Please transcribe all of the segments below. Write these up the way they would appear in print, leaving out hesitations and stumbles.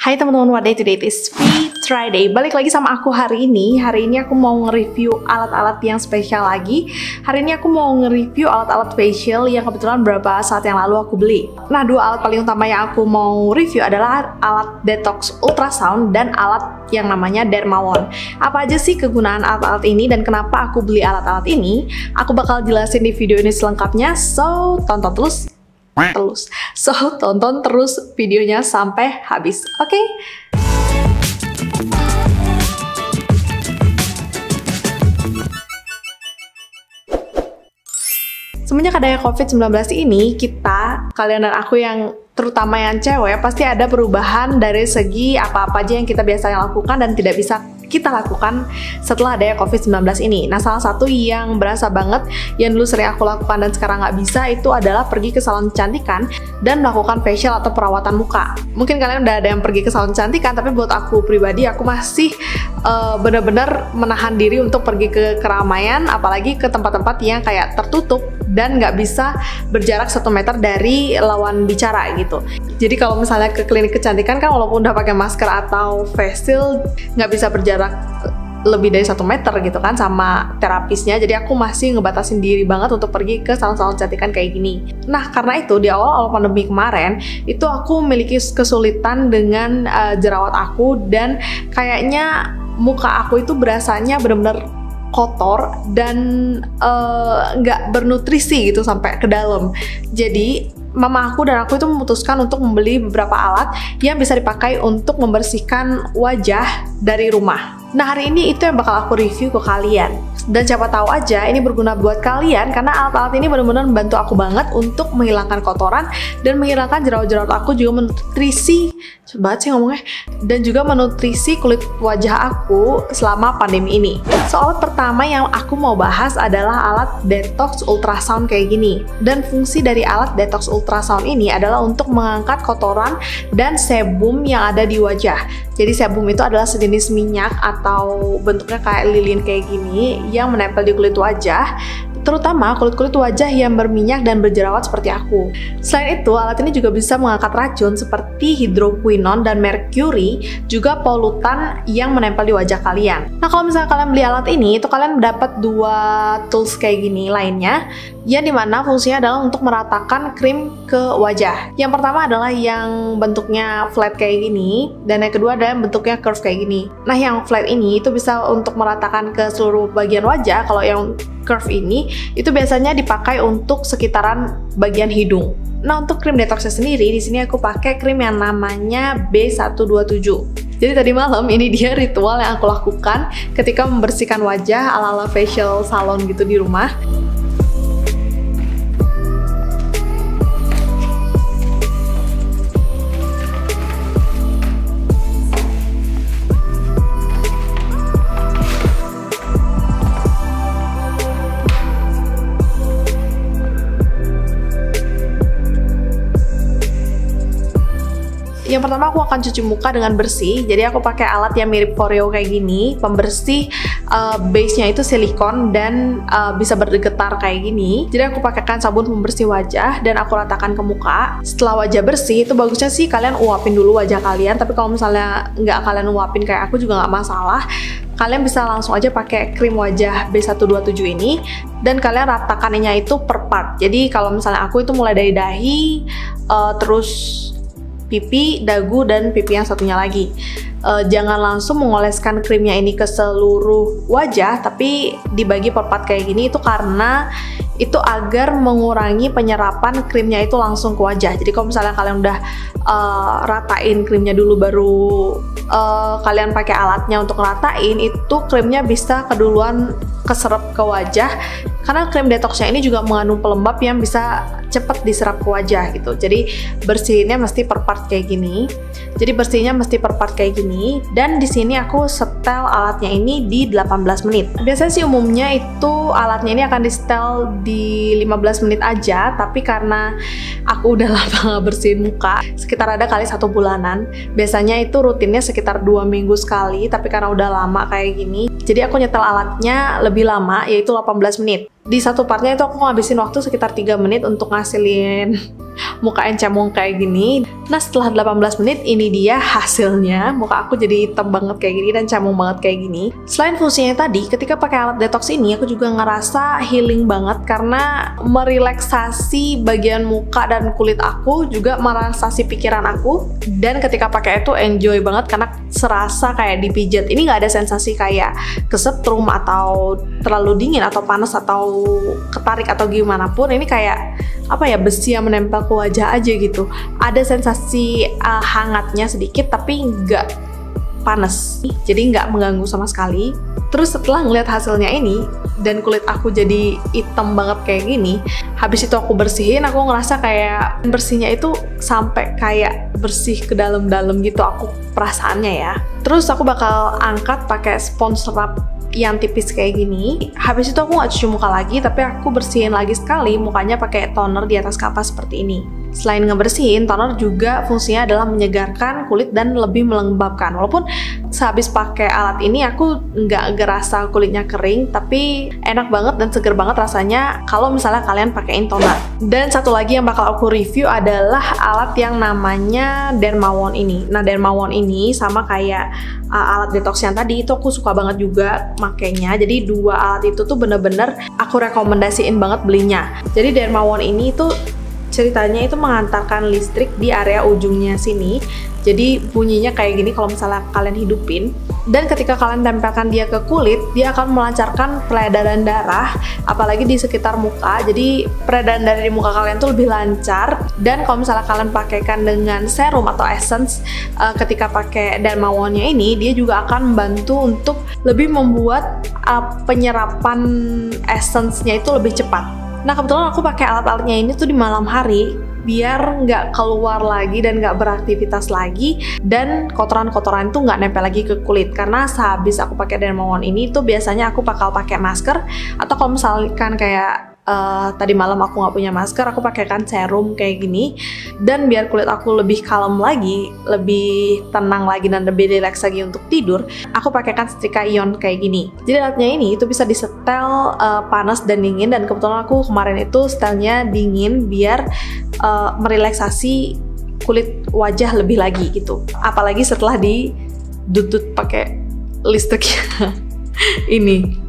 Hai teman-teman, what day today? It is Friday. Balik lagi sama aku hari ini. Hari ini aku mau nge-review alat-alat yang spesial lagi. Hari ini aku mau nge-review alat-alat facial yang kebetulan beberapa saat yang lalu aku beli. Nah, dua alat paling utama yang aku mau review adalah alat detox ultrasound dan alat yang namanya Dermawon. Apa aja sih kegunaan alat-alat ini dan kenapa aku beli alat-alat ini? Aku bakal jelasin di video ini selengkapnya. So, tonton terus. Tonton terus videonya sampai habis. Oke? Semenjak adanya COVID-19 ini, kalian dan aku yang terutama yang cewek, pasti ada perubahan dari segi apa-apa aja yang kita biasanya lakukan dan tidak bisa kita lakukan setelah adanya COVID-19 ini. Nah, salah satu yang berasa banget yang dulu sering aku lakukan dan sekarang nggak bisa itu adalah pergi ke salon kecantikan dan melakukan facial atau perawatan muka. Mungkin kalian udah ada yang pergi ke salon kecantikan, tapi buat aku pribadi, aku masih benar-benar menahan diri untuk pergi ke keramaian, apalagi ke tempat-tempat yang kayak tertutup dan nggak bisa berjarak 1 meter dari lawan bicara gitu. Jadi kalau misalnya ke klinik kecantikan kan walaupun udah pakai masker atau face shield nggak bisa berjarak lebih dari 1 meter gitu kan sama terapisnya. Jadi aku masih ngebatasin diri banget untuk pergi ke salon-salon kecantikan kayak gini. Nah, karena itu di awal-awal pandemi kemarin itu aku memiliki kesulitan dengan jerawat aku dan kayaknya muka aku itu berasanya bener-bener kotor dan nggak bernutrisi gitu sampai ke dalam. Jadi mama aku dan aku itu memutuskan untuk membeli beberapa alat yang bisa dipakai untuk membersihkan wajah dari rumah. Nah, hari ini itu yang bakal aku review ke kalian. Dan siapa tahu aja ini berguna buat kalian karena alat-alat ini benar-benar membantu aku banget untuk menghilangkan kotoran dan menghilangkan jerawat-jerawat aku, juga menutrisi, banget sih ngomongnya, dan juga menutrisi kulit wajah aku selama pandemi ini. So, alat pertama yang aku mau bahas adalah alat detox ultrasound kayak gini. Dan fungsi dari alat detox ultrasound ini adalah untuk mengangkat kotoran dan sebum yang ada di wajah. Jadi sebum itu adalah sejenis minyak atau bentuknya kayak lilin kayak gini yang menempel di kulit wajah, terutama kulit-kulit wajah yang berminyak dan berjerawat seperti aku. Selain itu, alat ini juga bisa mengangkat racun seperti hidroquinone dan merkuri, juga polutan yang menempel di wajah kalian. Nah, kalau misalnya kalian beli alat ini, itu kalian dapat 2 tools kayak gini lainnya, yang dimana fungsinya adalah untuk meratakan krim ke wajah. Yang pertama adalah yang bentuknya flat kayak gini, dan yang kedua adalah yang bentuknya curve kayak gini. Nah, yang flat ini itu bisa untuk meratakan ke seluruh bagian wajah. Kalau yang curve ini itu biasanya dipakai untuk sekitaran bagian hidung. Nah, untuk krim detoxnya sendiri di sini aku pakai krim yang namanya B127. Jadi tadi malam ini dia ritual yang aku lakukan ketika membersihkan wajah ala-ala facial salon gitu di rumah. Yang pertama aku akan cuci muka dengan bersih. Jadi aku pakai alat yang mirip Foreo kayak gini, pembersih base-nya itu silikon dan bisa bergetar kayak gini. Jadi aku pakaikan sabun pembersih wajah dan aku ratakan ke muka. Setelah wajah bersih, itu bagusnya sih kalian uapin dulu wajah kalian. Tapi kalau misalnya nggak kalian uapin kayak aku juga nggak masalah. Kalian bisa langsung aja pakai krim wajah B127 ini dan kalian ratakannya itu per part. Jadi kalau misalnya aku itu mulai dari dahi, terus pipi, dagu, dan pipi yang satunya lagi. Jangan langsung mengoleskan krimnya ini ke seluruh wajah, tapi dibagi per part kayak gini. Itu karena itu agar mengurangi penyerapan krimnya itu langsung ke wajah. Jadi kalau misalnya kalian udah ratain krimnya dulu baru kalian pakai alatnya untuk ngeratain, itu krimnya bisa keduluan keserap ke wajah karena krim detoxnya ini juga mengandung pelembab yang bisa cepat diserap ke wajah gitu. Jadi bersihinnya mesti per part kayak gini. Dan di sini aku setel alatnya ini di 18 menit. Biasanya sih umumnya itu alatnya ini akan di setel di 15 menit aja, tapi karena aku udah lama nggak bersihin muka, sekitar ada kali 1 bulanan. Biasanya itu rutinnya sekitar 2 minggu sekali, tapi karena udah lama kayak gini, jadi aku nyetel alatnya lebih lama, yaitu 18 menit. Di satu partnya itu aku ngabisin waktu sekitar 3 menit untuk ngasilin muka yang cemong kayak gini. Nah setelah 18 menit ini dia hasilnya. Muka aku jadi hitam banget kayak gini dan cemong banget kayak gini. Selain fungsinya tadi, ketika pakai alat detox ini aku juga ngerasa healing banget karena merelaksasi bagian muka dan kulit aku, juga merelaksasi pikiran aku. Dan ketika pakai itu enjoy banget karena serasa kayak dipijat. Ini nggak ada sensasi kayak kesetrum atau terlalu dingin atau panas atau ketarik atau gimana pun. Ini kayak apa ya, besi yang menempel ke wajah aja gitu. Ada sensasi hangatnya sedikit tapi nggak panas, jadi nggak mengganggu sama sekali. Terus setelah ngeliat hasilnya ini dan kulit aku jadi hitam banget kayak gini, habis itu aku bersihin, aku ngerasa kayak bersihnya itu sampai kayak bersih ke dalam-dalam gitu aku perasaannya ya. Terus aku bakal angkat pakai spons wrap yang tipis kayak gini. Habis itu aku nggak cuci muka lagi, tapi aku bersihin lagi sekali mukanya pakai toner di atas kapas seperti ini. Selain ngebersihin, toner juga fungsinya adalah menyegarkan kulit dan lebih melembabkan. Walaupun sehabis pakai alat ini aku nggak ngerasa kulitnya kering, tapi enak banget dan seger banget rasanya kalau misalnya kalian pakein toner. Dan satu lagi yang bakal aku review adalah alat yang namanya Dermawon ini. Nah Dermawon ini sama kayak alat detox yang tadi, itu aku suka banget juga makainya. Jadi dua alat itu tuh bener-bener aku rekomendasiin banget belinya. Jadi Dermawon ini tuh ceritanya itu mengantarkan listrik di area ujungnya sini. Jadi bunyinya kayak gini kalau misalnya kalian hidupin. Dan ketika kalian tempelkan dia ke kulit, dia akan melancarkan peredaran darah, apalagi di sekitar muka. Jadi peredaran darah di muka kalian tuh lebih lancar. Dan kalau misalnya kalian pakaikan dengan serum atau essence, ketika pakai Dermawonnya ini, dia juga akan membantu untuk lebih membuat penyerapan essence-nya itu lebih cepat. Nah kebetulan aku pakai alat-alatnya ini tuh di malam hari biar nggak keluar lagi dan nggak beraktivitas lagi, dan kotoran-kotoran itu nggak nempel lagi ke kulit. Karena sehabis aku pakai Dermawon ini tuh biasanya aku bakal pakai masker, atau kalau misalkan kayak tadi malam aku nggak punya masker, aku pakaikan serum kayak gini. Dan biar kulit aku lebih kalem lagi, lebih tenang lagi dan lebih rileks lagi untuk tidur, aku pakaikan setrika ion kayak gini. Jadi alatnya ini itu bisa disetel panas dan dingin, dan kebetulan aku kemarin itu setelnya dingin biar merelaksasi kulit wajah lebih lagi gitu. Apalagi setelah didudut pakai listriknya ini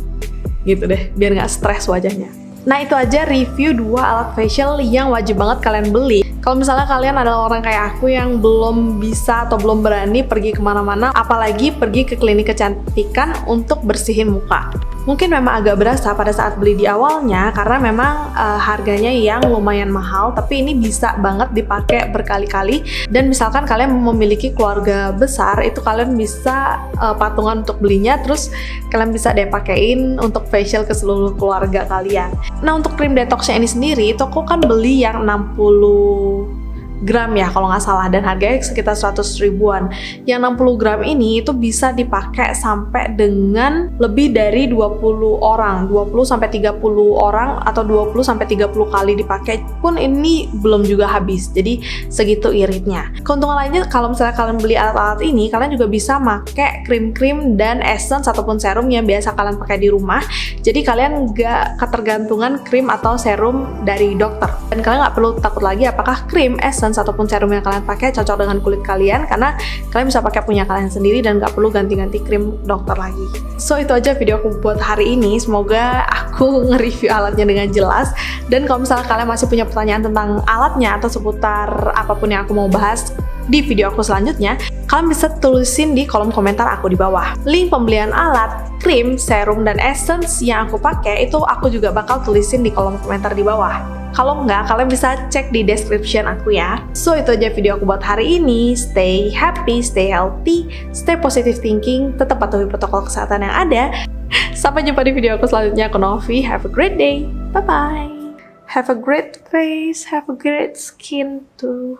gitu deh, biar nggak stres wajahnya. Nah itu aja review 2 alat facial yang wajib banget kalian beli. Kalau misalnya kalian adalah orang kayak aku yang belum bisa atau belum berani pergi kemana-mana, apalagi pergi ke klinik kecantikan untuk bersihin muka. Mungkin memang agak berasa pada saat beli di awalnya karena memang harganya yang lumayan mahal, tapi ini bisa banget dipakai berkali-kali. Dan misalkan kalian memiliki keluarga besar, itu kalian bisa patungan untuk belinya, terus kalian bisa deh pakein untuk facial ke seluruh keluarga kalian. Nah untuk krim detoxnya ini sendiri, itu aku kan beli yang 60 gram ya kalau nggak salah, dan harganya sekitar 100 ribuan. Yang 60 gram ini itu bisa dipakai sampai dengan lebih dari 20 orang, 20-30 orang, atau 20-30 kali dipakai pun ini belum juga habis. Jadi segitu iritnya. Keuntungan lainnya, kalau misalnya kalian beli alat-alat ini, kalian juga bisa pakai krim-krim dan essence ataupun serum yang biasa kalian pakai di rumah. Jadi kalian nggak ketergantungan krim atau serum dari dokter, dan kalian nggak perlu takut lagi apakah krim, essence ataupun serum yang kalian pakai cocok dengan kulit kalian, karena kalian bisa pakai punya kalian sendiri dan nggak perlu ganti-ganti krim dokter lagi. So itu aja video aku buat hari ini. Semoga aku nge-review alatnya dengan jelas. Dan kalau misalnya kalian masih punya pertanyaan tentang alatnya atau seputar apapun yang aku mau bahas di video aku selanjutnya, kalian bisa tulisin di kolom komentar aku di bawah. Link pembelian alat, krim, serum, dan essence yang aku pakai itu aku juga bakal tulisin di kolom komentar di bawah. Kalau nggak, kalian bisa cek di description aku ya. So itu aja video aku buat hari ini. Stay happy, stay healthy, stay positive thinking, tetap patuhi protokol kesehatan yang ada. Sampai jumpa di video aku selanjutnya. Aku Novi, have a great day. Bye-bye. Have a great face, have a great skin too.